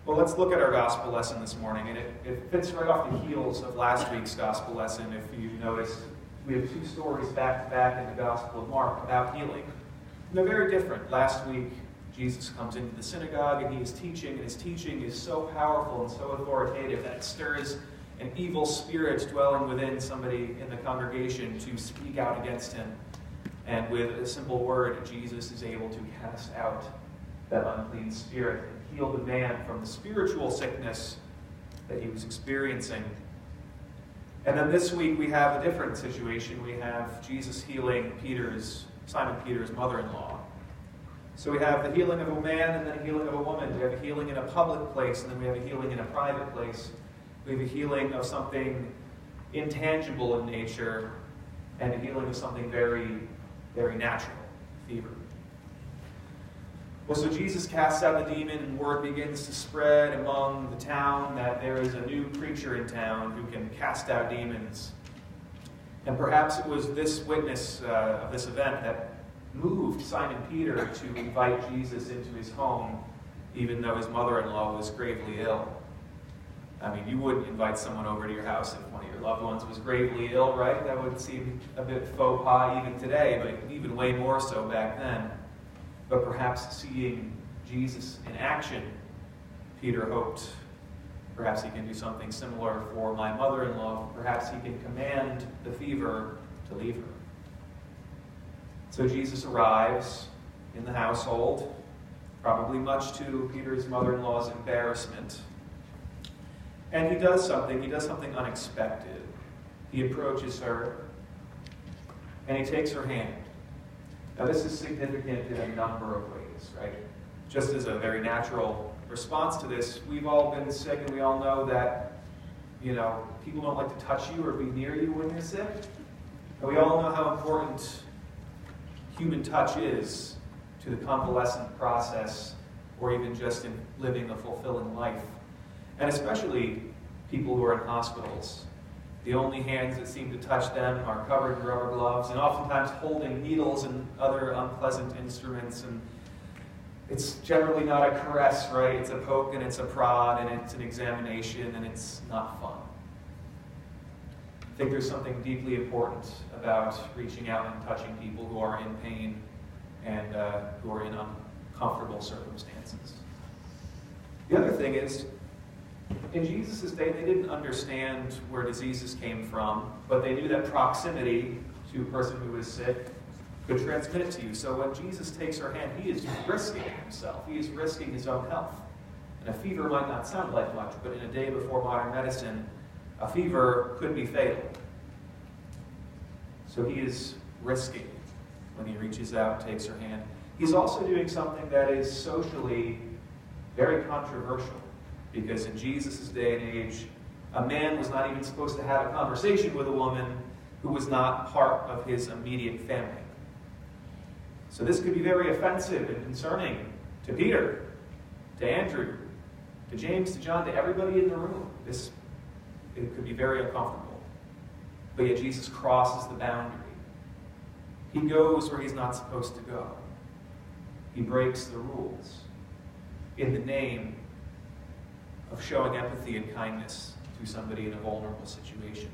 Well, let's look at our gospel lesson this morning, and it fits right off the heels of last week's gospel lesson. If you noticed, we have two stories back to back in the Gospel of Mark about healing. And they're very different. Last week, Jesus comes into the synagogue and he is teaching, and his teaching is so powerful and so authoritative that it stirs an evil spirit dwelling within somebody in the congregation to speak out against him. And with a simple word, Jesus is able to cast out that unclean spirit and heal the man from the spiritual sickness that he was experiencing. And then this week we have a different situation. We have Jesus healing Simon Peter's mother-in-law. So we have the healing of a man and then a healing of a woman. We have a healing in a public place, and then we have a healing in a private place. We have a healing of something intangible in nature and a healing of something very, very natural, fever. Well, so Jesus casts out the demon, and word begins to spread among the town that there is a new preacher in town who can cast out demons. And perhaps it was this witness of this event that moved Simon Peter to invite Jesus into his home, even though his mother-in-law was gravely ill. I mean, you wouldn't invite someone over to your house if one of your loved ones was gravely ill, right? That would seem a bit faux pas even today, but even way more so back then. But perhaps seeing Jesus in action, Peter hoped, perhaps he can do something similar for my mother-in-law. Perhaps he can command the fever to leave her. So Jesus arrives in the household, probably much to Peter's mother-in-law's embarrassment. And he does something unexpected. He approaches her, and he takes her hand. Now this is significant in a number of ways, right? Just as a very natural response to this, we've all been sick, and we all know that, people don't like to touch you or be near you when you're sick. And we all know how important human touch is to the convalescent process, or even just in living a fulfilling life. And especially people who are in hospitals. The only hands that seem to touch them are covered in rubber gloves, and oftentimes holding needles and other unpleasant instruments. And it's generally not a caress, right? It's a poke and it's a prod and it's an examination, and it's not fun. I think there's something deeply important about reaching out and touching people who are in pain and who are in uncomfortable circumstances. The other thing is, in Jesus' day, they didn't understand where diseases came from, but they knew that proximity to a person who is sick could transmit it to you. So when Jesus takes her hand, he is risking himself. He is risking his own health. And a fever might not sound like much, but in a day before modern medicine, a fever could be fatal. So he is risking when he reaches out, takes her hand. He's also doing something that is socially very controversial. Because in Jesus' day and age, a man was not even supposed to have a conversation with a woman who was not part of his immediate family. So this could be very offensive and concerning to Peter, to Andrew, to James, to John, to everybody in the room. It could be very uncomfortable. But yet Jesus crosses the boundary. He goes where he's not supposed to go. He breaks the rules in the name of showing empathy and kindness to somebody in a vulnerable situation.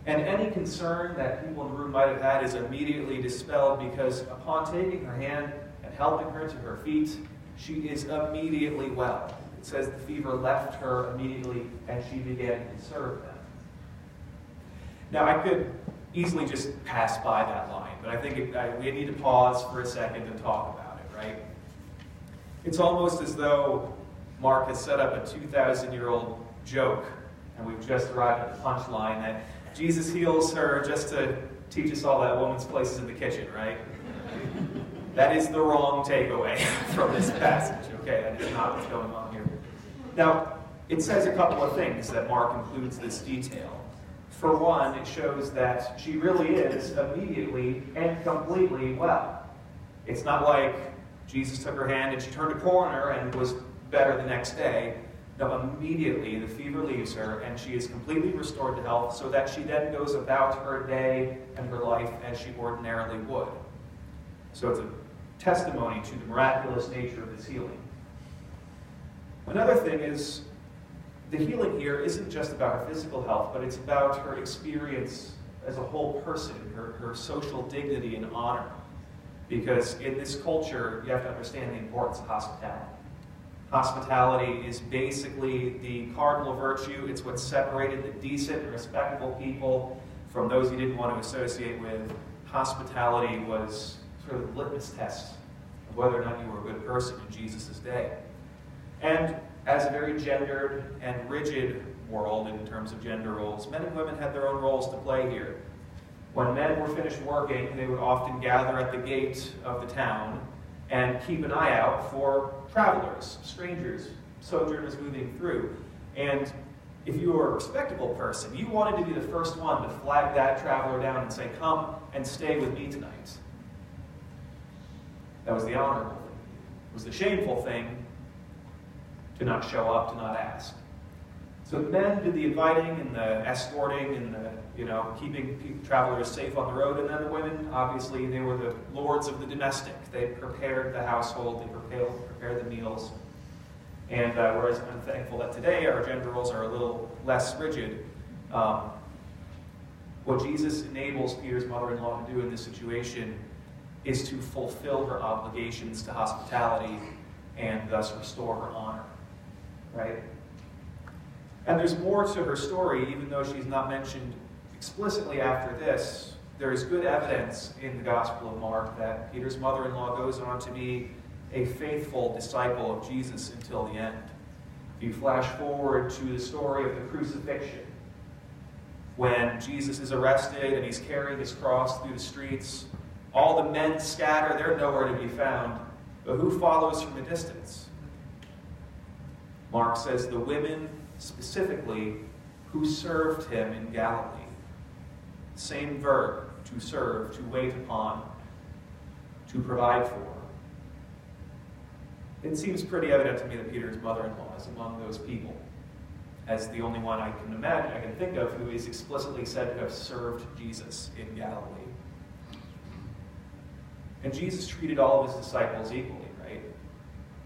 And any concern that people in the room might have had is immediately dispelled, because upon taking her hand and helping her to her feet, she is immediately well. It says the fever left her immediately and she began to serve them. Now I could easily just pass by that line, but I think we need to pause for a second and talk about it, right? It's almost as though Mark has set up a 2,000-year-old joke, and we've just arrived at the punchline that Jesus heals her just to teach us all that woman's place is in the kitchen, right? That is the wrong takeaway from this passage, okay? That is not what's going on here. Now, it says a couple of things that Mark includes this detail. For one, it shows that she really is immediately and completely well. It's not like Jesus took her hand and she turned a corner and was better the next day. No, immediately the fever leaves her and she is completely restored to health, so that she then goes about her day and her life as she ordinarily would. So it's a testimony to the miraculous nature of this healing. Another thing is, the healing here isn't just about her physical health, but it's about her experience as a whole person, her social dignity and honor. Because in this culture, you have to understand the importance of hospitality. Hospitality is basically the cardinal virtue. It's what separated the decent and respectable people from those you didn't want to associate with. Hospitality was sort of the litmus test of whether or not you were a good person in Jesus' day. And as a very gendered and rigid world in terms of gender roles, men and women had their own roles to play here. When men were finished working, they would often gather at the gate of the town and keep an eye out for travelers, strangers, sojourners moving through. And if you were a respectable person, you wanted to be the first one to flag that traveler down and say, "Come and stay with me tonight." That was the honorable thing. It was the shameful thing to not show up, to not ask. So the men did the inviting and the escorting and the, keeping travelers safe on the road. And then the women, obviously, they were the lords of the domestic. They prepared the household, they prepared the meals. And whereas I'm thankful that today our gender roles are a little less rigid, what Jesus enables Peter's mother-in-law to do in this situation is to fulfill her obligations to hospitality and thus restore her honor. Right? And there's more to her story, even though she's not mentioned explicitly after this. There is good evidence in the Gospel of Mark that Peter's mother-in-law goes on to be a faithful disciple of Jesus until the end. If you flash forward to the story of the crucifixion, when Jesus is arrested and he's carrying his cross through the streets, all the men scatter, they're nowhere to be found. But who follows from a distance? Mark says the women specifically who served him in Galilee. Same verb, to serve, to wait upon, to provide for. It seems pretty evident to me that Peter's mother-in-law is among those people, as the only one I can think of who is explicitly said to have served Jesus in Galilee. And Jesus treated all of his disciples equally, right?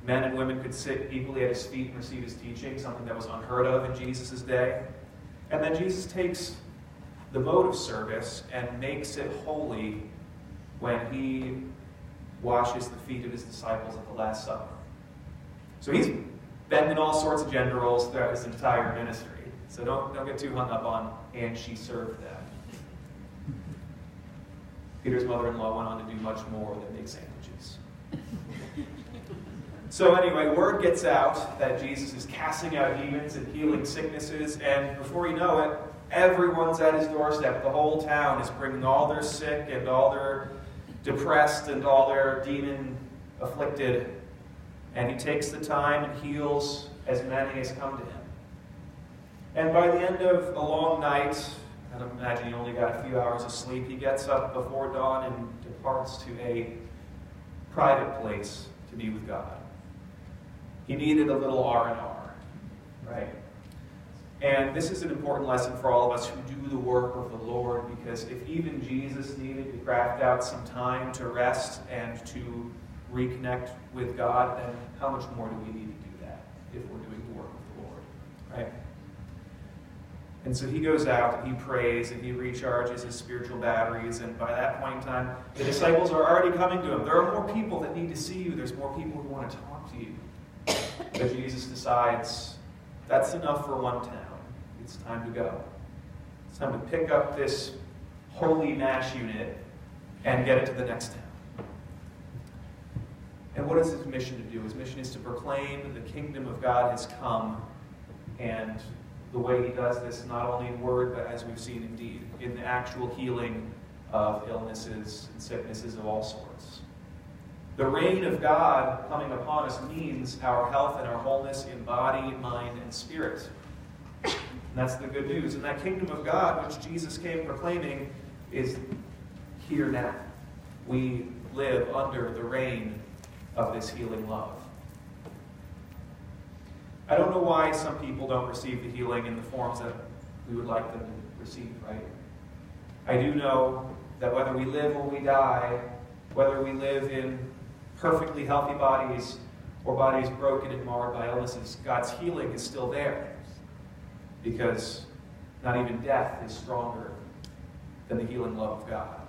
Men and women could sit equally at his feet and receive his teaching, something that was unheard of in Jesus' day. And then Jesus takes the mode of service and makes it holy when he washes the feet of his disciples at the Last Supper. So he's been in all sorts of gender roles throughout his entire ministry. So don't get too hung up on, and she served them. Peter's mother-in-law went on to do much more than make sandwiches. So anyway, word gets out that Jesus is casting out demons and healing sicknesses, and before you know it, everyone's at his doorstep. The whole town is bringing all their sick and all their depressed and all their demon-afflicted, and he takes the time and heals as many as come to him. And by the end of a long night, I imagine he only got a few hours of sleep, he gets up before dawn and departs to a private place to be with God. He needed a little R&R, right? And this is an important lesson for all of us who do the work of the Lord, because if even Jesus needed to craft out some time to rest and to reconnect with God, then how much more do we need to do that if we're doing the work of the Lord, right? And so he goes out and he prays and he recharges his spiritual batteries, and by that point in time, the disciples are already coming to him. There are more people that need to see you. There's more people who want to talk to you. But Jesus decides, that's enough for one town. It's time to go. It's time to pick up this holy mash unit and get it to the next town. And what is his mission to do? His mission is to proclaim the kingdom of God has come, and the way he does this, not only in word, but as we've seen in deed, in the actual healing of illnesses and sicknesses of all sorts. The reign of God coming upon us means our health and our wholeness in body, mind, and spirit. And that's the good news. And that kingdom of God, which Jesus came proclaiming, is here now. We live under the reign of this healing love. I don't know why some people don't receive the healing in the forms that we would like them to receive, right? I do know that whether we live or we die, whether we live in perfectly healthy bodies or bodies broken and marred by illnesses, God's healing is still there, because not even death is stronger than the healing love of God.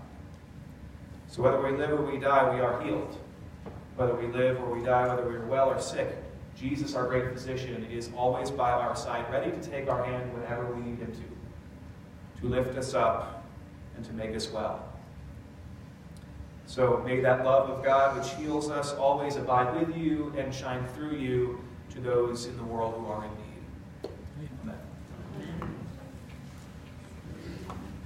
So whether we live or we die, we are healed. Whether we live or we die, whether we are well or sick, Jesus, our great physician, is always by our side, ready to take our hand whenever we need him to lift us up and to make us well. So may that love of God, which heals us, always abide with you and shine through you to those in the world who are in need. Amen.